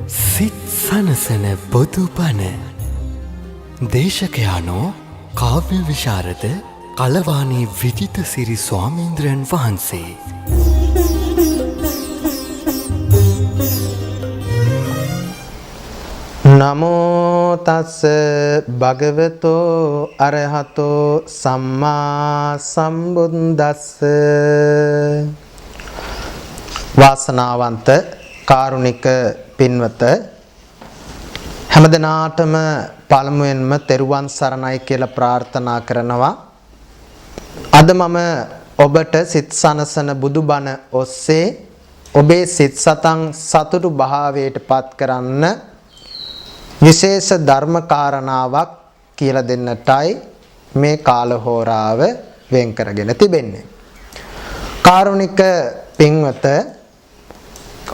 සිත් සනසන බොදු බණ දේශකයානෝ කාව්‍ය විශාරද කලවානී විජිතසිරි ස්වාමීන්ද්‍රයන් වහන්සේ. නමෝ තස්ස භගවතෝ අරහතෝ සම්මා සම්බුද්දස්ස. වාසනාවන්ත කාරුණික පින්වත හැමදෙනාටම පළමුවෙන්ම තෙරුවන් සරණයි කියලා ප්‍රාර්ථනා කරනවා. අද මම ඔබට සිත් සනසන බුදුබණ ඔස්සේ ඔබේ සිත් සතන් සතුටු භාවයට පත් කරන්න විශේෂ ධර්ම කාරණාවක් කියලා දෙන්නටයි මේ කාලහෝරාව වෙන් කරගෙන තිබෙන්නේ. කාරුණික පින්වත,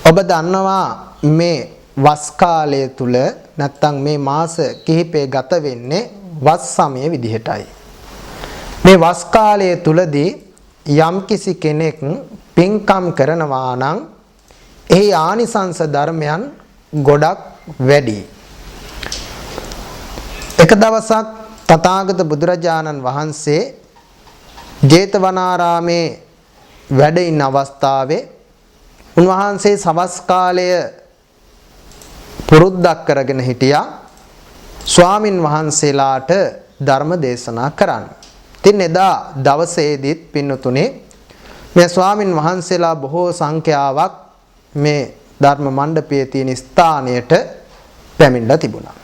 ඔබ දන්නවා මේ වස් කාලය තුල නැත්තම් මේ මාස කිහිපේ ගත වෙන්නේ වස් සමය විදිහටයි. මේ වස් කාලය තුලදී යම්කිසි කෙනෙක් පින්කම් කරනවා නම් එහි ආනිසංස ධර්මයන් ගොඩක් වැඩි. එක දවසක් තථාගත බුදුරජාණන් වහන්සේ ජේතවනාරාමේ වැඩ ඉන්න අවස්ථාවේ උන්වහන්සේ සවස් කාලය පුරුද්දක් කරගෙන හිටියා ස්වාමින් වහන්සේලාට ධර්ම දේශනා කරන්න. ඉතින් එදා දවසේදීත් පින්නතුනේ මේ ස්වාමින් වහන්සේලා බොහෝ සංඛ්‍යාවක් මේ ධර්ම මණ්ඩපයේ තියෙන ස්ථානයට පැමිණලා තිබුණා.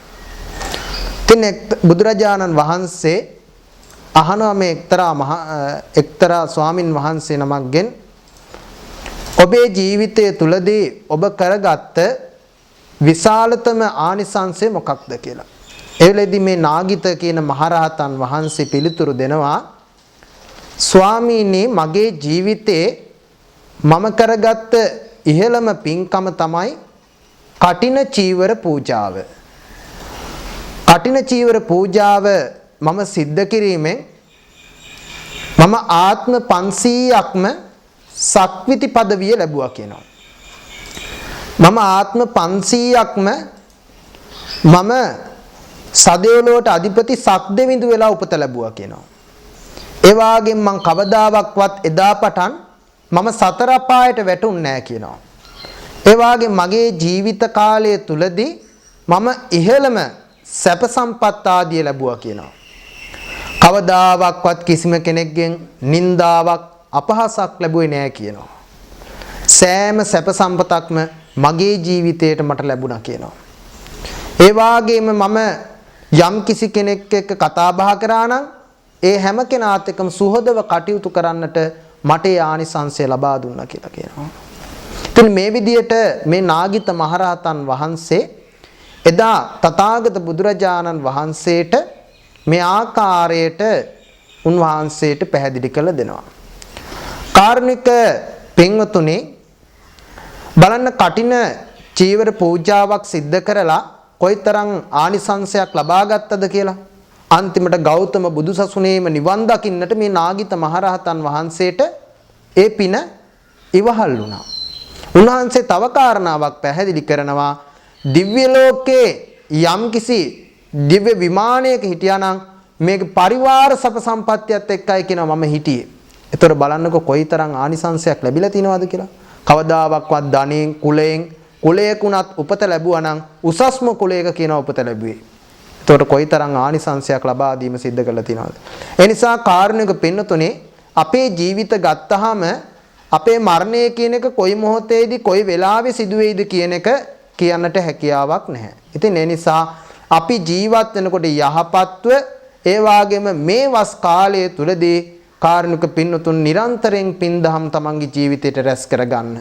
ඉතින් බුදුරජාණන් වහන්සේ අහනවා මේ එක්තරා ස්වාමින් වහන්සේ නමක්ගෙන් ඔබේ ජීවිතය තුලදී ඔබ කරගත්ත විශාලතම ආනිසංසය මොකක්ද කියලා. ඒ වෙලෙදී මේ නාගිත කියන මහරහතන් වහන්සේ පිළිතුරු දෙනවා, ස්වාමීනි, මගේ ජීවිතේ මම කරගත්ත ඉහළම පින්කම තමයි කටින චීවර පූජාව. කටින චීවර පූජාව මම සිද්ධ කිරීමෙන් මම ආත්ම 500ක්ම සක්විති පදවිය ලැබුවා කියනවා. මම ආත්ම 500ක්ම මම සදෙව්ලොවට අධිපති සක්දෙවිඳු වෙලා උපත ලැබුවා කියනවා. ඒ වගේම මං කවදාවත් එදා පටන් මම සතර අපායට වැටුන්නේ නැහැ කියනවා. ඒ වගේම මගේ ජීවිත කාලය තුලදී මම ඉහළම සැප සම්පත් ආදිය ලැබුවා කියනවා. කවදාවත් කිසිම කෙනෙක්ගෙන් නින්දාවක් අපහාසක් ලැබුවේ නැහැ කියනවා. සෑම සැප සම්පතක්ම මගේ ජීවිතයට මට ලැබුණා කියනවා. ඒ වගේම මම යම් කිසි කෙනෙක් එක්ක කතා බහ කරා නම් ඒ හැම කෙනාත් එක්කම සුහදව කටයුතු කරන්නට මට ආනිසංසය ලබා දුන්නා කියලා කියනවා. ඉතින් මේ විදිහට මේ නාගිත මහරහතන් වහන්සේ එදා තථාගත බුදුරජාණන් වහන්සේට මේ ආකාරයට උන්වහන්සේට පැහැදිලි කළ දෙනවා. කාරුණික පින්වතුනි, බලන්න කටින චීවර පූජාවක් සිද්ධ කරලා කොයිතරම් ආනිසංසයක් ලබා ගත්තද කියලා. අන්තිමට ගෞතම බුදුසසුනේම නිවන් දකින්නට මේ නාගිත මහරහතන් වහන්සේට ඒ පින ඉවහල් වුණා. උන්වහන්සේ තව කාරණාවක් පැහැදිලි කරනවා. දිව්‍ය ලෝකේ යම්කිසි දිව්‍ය විමානයක හිටියානම් මේක පරිවාර සප සම්පත්තියත් එක්කයි කියනවා මම හිටියේ. ඒතර බලන්නකො කොයිතරම් ආනිසංසයක් ලැබිලා තිනවද කියලා. කවදාවත් ධනෙන් කුලයකුණත් උපත ලැබුවා නම් උසස්ම කුලයක කියන උපත ලැබුවේ. ඒතකොට කොයිතරම් ආනිසංසයක් ලබා දීම සිද්ධ කරලා තිනවද. ඒ නිසා කාරුණික පින්නතුනේ අපේ ජීවිත ගත්තාම අපේ මරණය කියන එක කොයි මොහොතේදී කොයි වෙලාවෙ සිදු වෙයිද කියන එක කියන්නට හැකියාවක් නැහැ. ඉතින් ඒ නිසා අපි ජීවත් වෙනකොට යහපත්ව ඒ වගේම මේ වස් කාලය තුලදී කාරුණික පින්නතුන් නිරන්තරයෙන් පින්දහම් තමන්ගේ ජීවිතයට රැස් කරගන්න.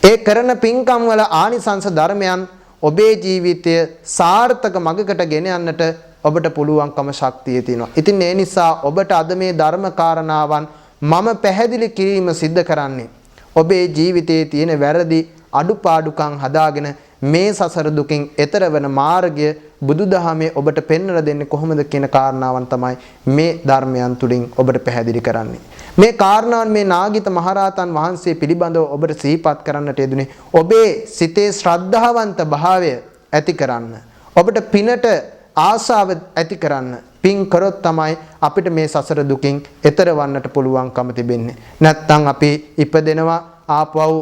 ඒ කරන පින්කම් වල ආනිසංස ධර්මයන් ඔබේ ජීවිතය සාර්ථක මඟකට ගෙන යන්නට ඔබට පුළුවන්කම ශක්තිය තියෙනවා. ඉතින් ඒ නිසා ඔබට අද මේ ධර්ම කාරණාවන් මම පැහැදිලි කිරීම සිද්ධ කරන්නේ ඔබේ ජීවිතයේ තියෙන වැරදි අඩුපාඩුකම් හදාගෙන මේ සසර දුකින් එතර වෙන මාර්ගය බුදුදහමේ ඔබට පෙන්වලා දෙන්නේ කොහොමද කියන කාරණාවන් තමයි මේ ධර්මයන් තුලින් ඔබට පැහැදිලි කරන්නේ. මේ කාරණාවන් මේ නාගිත මහරහතන් වහන්සේ පිළිබඳව ඔබට සිහිපත් කරන්නට යෙදුනේ ඔබේ සිතේ ශ්‍රද්ධාවන්ත භාවය ඇති කරන්න. ඔබට පිනට ආසාව ඇති කරන්න. පින් කරොත් තමයි අපිට මේ සසර දුකින් එතර වන්නට පුළුවන්කම තිබෙන්නේ. නැත්නම් අපි ඉපදෙනවා ආපහු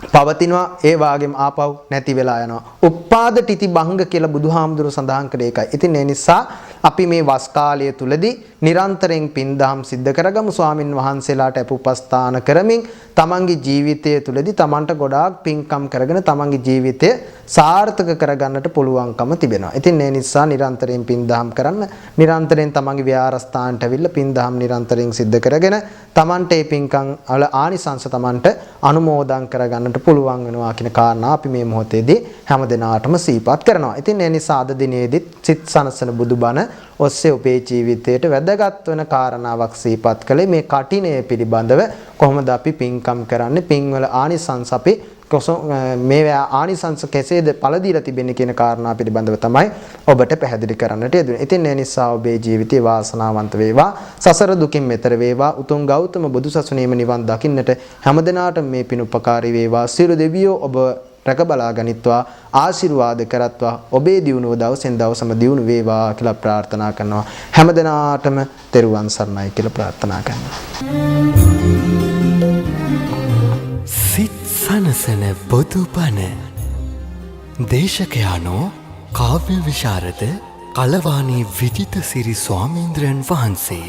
පවතිනවා ඒ වාගේම ආපහු නැති වෙලා යනවා. උප්පාද තිති භංග කියලා බුදුහාමුදුරුවෝ සඳහන් කළේ ඒකයි. ඉතින් ඒ නිසා අපි මේ වස් කාලය තුලදී නිරන්තරයෙන් පින්දහම් සිද්ධ කරගමු. ස්වාමින් වහන්සේලාට අපුපස්ථාන කරමින් තමන්ගේ ජීවිතය තුලදී තමන්ට ගොඩාක් පින්කම් කරගෙන තමන්ගේ ජීවිතය සාර්ථක කරගන්නට පුළුවන්කම තිබෙනවා. ඉතින් ඒ නිසා නිරන්තරයෙන් පින්දහම් කරන්න, නිරන්තරයෙන් තමන්ගේ විහාරස්ථානට ඇවිල්ලා පින්දහම් නිරන්තරයෙන් සිද්ධ කරගෙන තමන්ට මේ පින්කම් වල ආනිසංස තමන්ට අනුමෝදන් කරගන්නට පුළුවන් වෙනවා කියන කාරණා අපි මේ මොහොතේදී හැමදෙනාටම සිහිපත් කරනවා. ඉතින් ඒ නිසා අද දිනේදී සිත් සනසන බුදුබණ ඔස්සේ ඔබේ ජීවිතයට වැදගත් වෙන කාරණාවක් සිහිපත් කළේ මේ කටිනය පිළිබඳව කොහොමද අපි පින්කම් කරන්නේ, පින්වල ආනිසංස අපි මේවා ආනිසංස කෙසේද පළ දීලා තිබෙන්නේ කියන කාරණා පිළිබඳව තමයි ඔබට පැහැදිලි කරන්නට යෙදුනේ. ඉතින් ඒ නිසා ඔබේ ජීවිතේ වාසනාවන්ත වේවා, සසර දුකින් මෙතර වේවා, උතුම් ගෞතම බුදුසසුනේම නිවන් දකින්නට හැමදෙනාටම මේ පින් උපකාරී වේවා. සියලු දෙවියෝ ඔබ රැක බලා ගනිත්වා, ආශිර්වාද කරත්වා, ඔබේ දියුණුව දවසෙන් දවසම දියුණු වේවා කියලා ප්‍රාර්ථනා කරනවා. හැමදෙනාටම තෙරුවන් සරණයි කියලා ප්‍රාර්ථනා කරනවා. සිත් සනසන බොදුබණ දේශකයානෝ කාව්‍ය විශාරද කලවානී විජිත සිරි ස්වාමීන්ද්‍රයන් වහන්සේ.